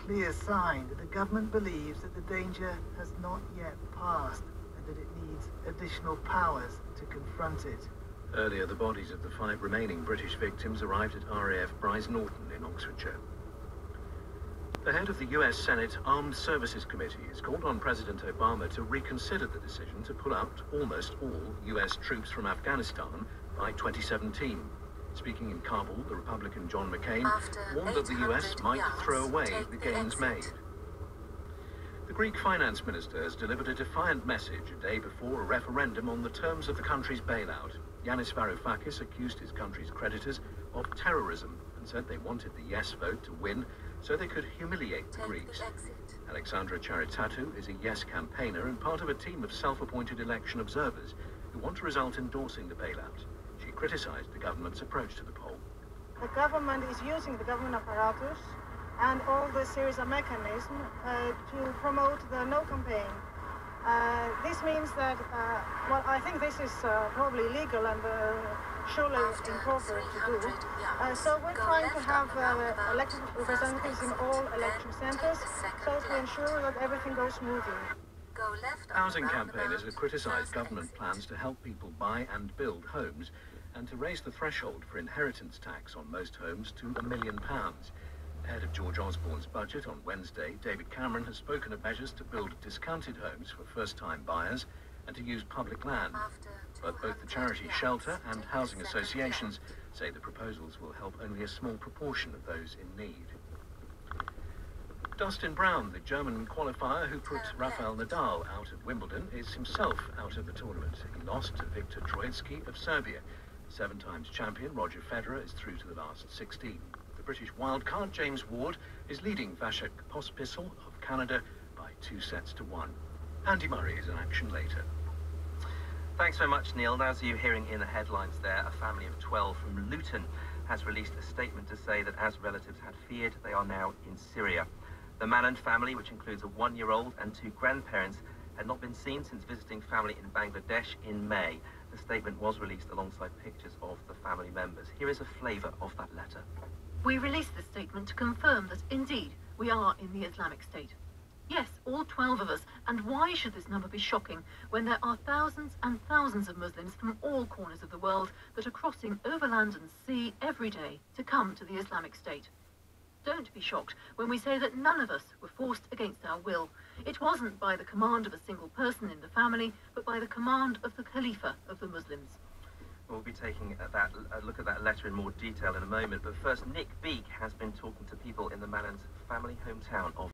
clear sign that the government believes that the danger has not yet passed and that it needs additional powers to confront it. Earlier, the bodies of the 5 remaining British victims arrived at RAF Bryce Norton in Oxfordshire. The head of the US Senate Armed Services Committee has called on President Obama to reconsider the decision to pull out almost all US troops from Afghanistan by 2017. Speaking in Kabul, the Republican John McCain warned that the US might throw away the gains made. The Greek finance minister has delivered a defiant message a day before a referendum on the terms of the country's bailout. Yanis Varoufakis accused his country's creditors of terrorism and said they wanted the yes vote to win so they could humiliate the Greeks. Alexandra Charitatu is a yes campaigner and part of a team of self-appointed election observers who want a result endorsing the bailout. She criticised the government's approach to the poll. The government is using the government apparatus and all the series of mechanisms to promote the no campaign. This means that, well, I think this is probably legal and surely inappropriate to do. So we're trying to have elected representatives in all election centres so to ensure that everything goes smoothly. Housing campaigners have criticised government plans to help people buy and build homes and to raise the threshold for inheritance tax on most homes to £1 million. Ahead of George Osborne's budget on Wednesday, David Cameron has spoken of measures to build discounted homes for first-time buyers and to use public land. But both the charity Shelter and housing associations say the proposals will help only a small proportion of those in need. Dustin Brown, the German qualifier who put Rafael Nadal out at Wimbledon, is himself out of the tournament. He lost to Viktor Troicki of Serbia. 7-times champion Roger Federer is through to the last 16. The British wildcard James Ward is leading Vasek Pospisil of Canada by 2-1. Andy Murray is in action later. Thanks very much, Neil. As you're hearing in the headlines there, a family of 12 from Luton has released a statement to say that, as relatives had feared, they are now in Syria. The Manan family, which includes a 1-year-old and 2 grandparents, had not been seen since visiting family in Bangladesh in May. The statement was released alongside pictures of the family members. Here is a flavour of that letter. We released this statement to confirm that, indeed, we are in the Islamic State. Yes, all 12 of us. And why should this number be shocking when there are thousands and thousands of Muslims from all corners of the world that are crossing over land and sea every day to come to the Islamic State? Don't be shocked when we say that none of us were forced against our will. It wasn't by the command of a single person in the family, but by the command of the Khalifa of the Muslims. We'll be taking a look at that letter in more detail in a moment, but first, Nick Beake has been talking to people in the Manans family hometown of